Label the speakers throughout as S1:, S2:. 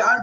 S1: 4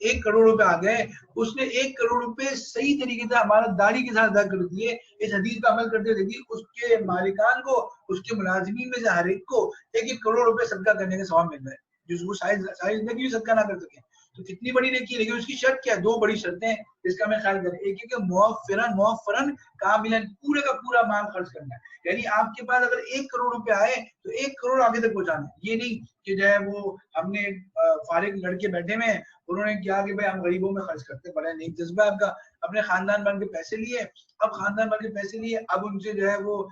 S1: 1 करोड़ रुपए आ गए, उसने 1 करोड़ रुपए सही तरीके से ईमानदारी के साथ अदा कर दिए, इस हदीस पे अमल करते देखिए, उसके मालिकान को, उसके मुलाजिमीन में से हर एक को 1-1 करोड़ रुपए सदका करने का सवाब मिल रहा है, जिसको शायद सारी जिंदगी भी सदका ना कर सके। तो कितनी बड़ी नेकी है। लेकिन उसकी शर्त क्या है? 2 बड़ी शर्तें हैं जिसका हमें ख्याल करें। एक है कि मुवफ्फरन कामिलन, पूरे का पूरा माल खर्च करना है। यानी आपके पास अगर 1 करोड़ रुपए आए तो 1 करोड़ आगे तक पहुंचाना है। ये नहीं कि जो है वो हमने फारिग लड़के बैठे में उन्होंने क्या कि भाई हम गरीबों में खर्च करते, बड़ा नेक जज्बा है आपका, अपने खानदान भर के पैसे लिए, अब खानदान भर के पैसे लिए, अब उनसे जो है वो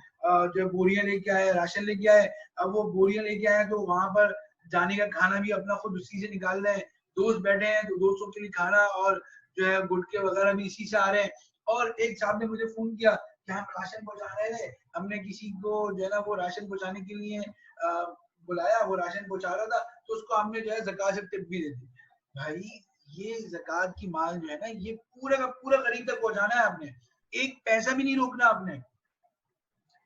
S1: जो बोरियां लेके आए, राशन लेके आए, अब वो बोरियां लेके आए तो वहां पर जाने का खाना भी अपना खुद उसी से निकाल रहे हैं, दोस्त बैठे हैं तो दोस्तों के लिए खाना और जो है गुटके वगैरह भी इसी से आ रहे हैं। और एक साहब ने मुझे फोन किया कि हम राशन पहुंचा रहे थे, हमने किसी को जो है ना वो राशन पहुंचाने के लिए बुलाया, वो राशन पहुंचा रहा था तो उसको हमने जो है ज़कात से टिप भी दे दी। भाई ये ज़कात की माल जो है ना ये पूरा का पूरा गरीब तक पहुंचाना है आपने, एक पैसा भी नहीं रोकना आपने।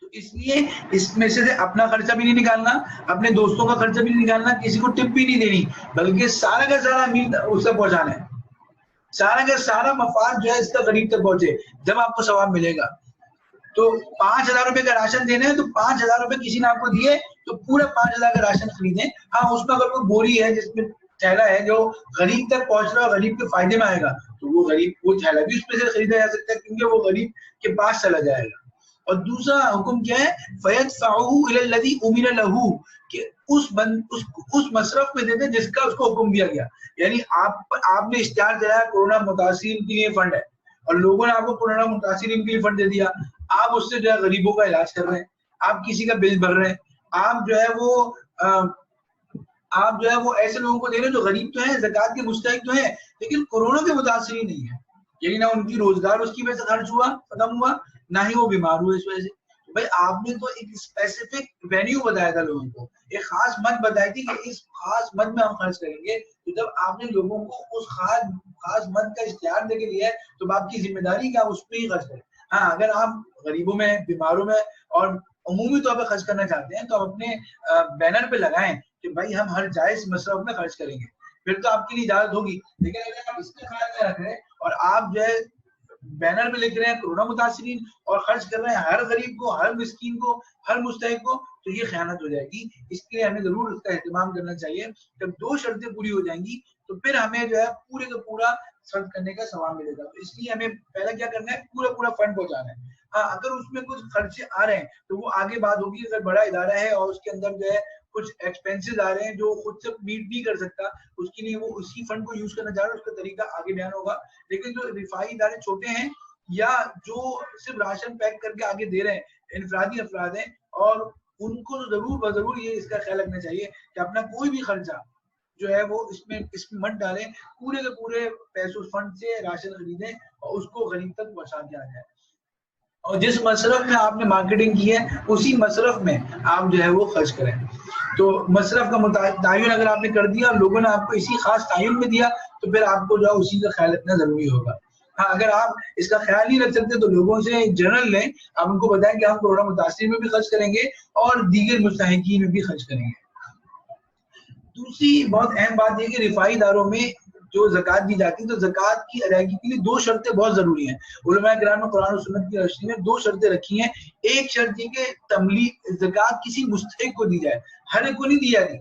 S1: तो इसलिए इसमें से अपना खर्चा भी नहीं निकालना, अपने दोस्तों का खर्चा भी नहीं निकालना, किसी को टिप भी नहीं देनी, बल्कि सारा का सारा अमीर उससे पहुंचाना है, सारा का सारा मफाद जो है इसका गरीब तक पहुंचे, जब आपको सवाब मिलेगा। तो 5,000 रुपए का राशन देना है तो 5,000 रुपए किसी ने आपको दिए तो पूरा 5,000 का राशन खरीदें। हाँ, उसमें अगर कोई बोरी है जिसमें थैला है जो गरीब तक पहुंच रहा है, गरीब के फायदे में आएगा, तो वो गरीब वो थैला भी उसमें से खरीदा जा सकता है, क्योंकि वो गरीब के पास चला जाएगा। और दूसरा हुक्म क्या है? फयदफअहु इलल्लज़ी उमिरा लहू, कि उस मसरफ में देते जिसका उसको हुक्म दिया गया। यानी आपने इख्तियार दिया कोरोना मुतासिरीन के लिए फंड है और लोगों ने आपको कोरोना मुतासिरीन के लिए फंड दे दिया, आप उससे जो है गरीबों का इलाज कर रहे हैं, आप किसी का बिल भर रहे हैं, आप जो है वो ऐसे लोगों को दे रहे हैं जो गरीब तो है, ज़कात के मुस्तहिक तो है, लेकिन कोरोना के मुतासिरीन नहीं है। यानी ना उनकी रोजगार उसकी वजह से खर्च हुआ, खत्म हुआ, ना ही वो बीमार हुए इस वजह से। भाई आपने तो एक स्पेसिफिक वेन्यू बताया था लोगों को, एक खास मद बताई थी कि इस खास मद में हम खर्च करेंगे। तो जब आपने लोगों को उस खास मद का इख्तियार देके लिया है तो आपकी जिम्मेदारी क्या उस पर ही खर्च करें। हाँ, अगर आप गरीबों में, बीमारों में और अमूमी तौर पर खर्च करना चाहते हैं तो आप अपने बैनर पे लगाएं कि भाई हम हर जायज मसरफ में खर्च करेंगे, फिर तो आपके लिए इजाजत होगी। लेकिन अगर आप इसका ख्याल में रख रहे हैं और आप जो है बैनर में लिख रहे हैं कोरोना मुतासिरीन और खर्च कर रहे हैं हर गरीब को, हर मिस्कीन को, हर मुस्तहिक को, तो ये खयानत हो जाएगी। इसके लिए हमें जरूर उसका एहतमाम करना चाहिए। जब 2 शर्तें पूरी हो जाएंगी तो फिर हमें जो है पूरे का पूरा खर्च करने का सवाब मिलेगा। तो इसलिए हमें पहले क्या करना है, पूरा फंड पहुंचाना है। हाँ, अगर उसमें कुछ खर्चे आ रहे हैं तो वो आगे बात होगी। अगर बड़ा इदारा है और उसके अंदर जो है कुछ एक्सपेंसेस आ रहे हैं जो खुद से मीट नहीं कर सकता, उसके लिए वो उसी फंड को यूज करना चाह रहा है, उसका तरीका आगे बयान होगा। लेकिन जो रिफाई इदारे छोटे हैं या जो सिर्फ राशन पैक करके आगे दे रहे हैं, इनफरादी अफराद हैं, और उनको तो जरूर ये इसका ख्याल रखना चाहिए कि अपना कोई भी खर्चा जो है वो इसमें मत डालें, पूरे के पूरे पैसों फंड से राशन खरीदें और उसको गरीब तक पहुंचा दिया जाए। और जिस मसरफ में आपने मार्केटिंग की है उसी मसरफ में आप जो है वो खर्च करें। तो मसरफ का तायुन अगर आपने कर दिया और लोगों ने आपको इसी खास तायुन में दिया तो फिर आपको जो है उसी का ख्याल रखना जरूरी होगा। हाँ, अगर आप इसका ख्याल नहीं रख सकते तो लोगों से जनरल लें, आप उनको बताएं कि हम कोरोना मुतासिर में भी खर्च करेंगे और दीगर मुस्तहिकीन में भी खर्च करेंगे। दूसरी बहुत अहम बात यह कि रिफाई इदारों में जो ज़कात दी जाती है तो ज़कात की अदायगी के लिए 2 शर्तें बहुत जरूरी हैं। उलमा किराम ने कुरान और सुन्नत की रोशनी में 2 शर्तें रखी हैं। एक शर्त ये कि तमलीग ज़कात किसी मुस्तहिक को दी जाए, हर एक को नहीं दी जाती।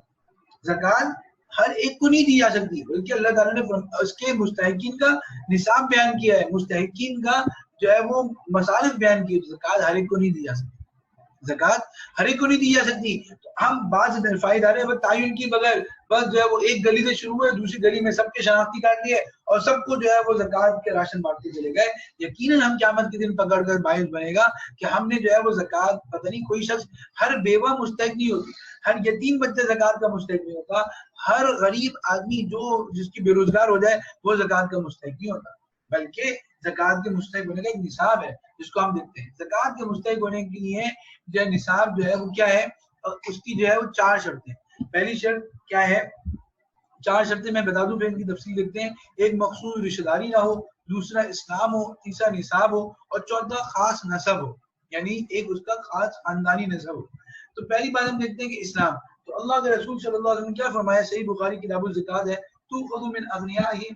S1: ज़कात हर एक को नहीं दी जा सकती, बल्कि अल्लाह ताला ने उसके मुस्तहिकीन का निसाब बयान किया है, मुस्तहिकीन का जो है वो मसालिफ बयान किए। ज़कात हर एक को नहीं दी जा सकती, ज़कात हर एक को नहीं दी जा सकती। तो हम बात फायदारे तायुन की बगैर बस जो है वो एक गली से शुरू हुए, दूसरी गली में सबके शनाख्ती कार्ड लिए और सबको जो है वो ज़कात के राशन बांटते चले गए। यकीनन हम क़यामत के दिन पकड़ कर बाइस बनेगा कि हमने जो है वो ज़कात, पता नहीं कोई शख्स, हर बेवा मुस्तहिक नहीं होती, हर यतीम बच्चा ज़कात का मुस्तहिक नहीं होता, हर गरीब आदमी जो जिसकी बेरोजगार हो जाए वो ज़कात का मुस्तहिक नहीं होता, बल्कि ज़कात के मुस्तहिक होने का एक निसाब है जिसको हम देखते हैं। ज़कात के मुस्तहिक होने के लिए जो निसाब जो है वो क्या है, उसकी जो है वो 4 शर्तें। पहली शर्त क्या है, 4 शर्तें मैं बता दूं, फिर इनकी तफसील देखते हैं। एक मखसूस रिश्तेदारी ना हो, दूसरा इस्लाम हो, तीसरा निसाब हो और चौथा खास नसब हो, यानी एक उसका खास खानदानी नसब हो। तो पहली बात हम देखते हैं कि इस्लाम। तो अल्लाह के रसूल सल्लल्लाहु अलैहि वसल्लम ने क्या फरमाया, सही बुखारी किताबुल ज़कात है, तुख़ज़ु मिन अग़नियाहिम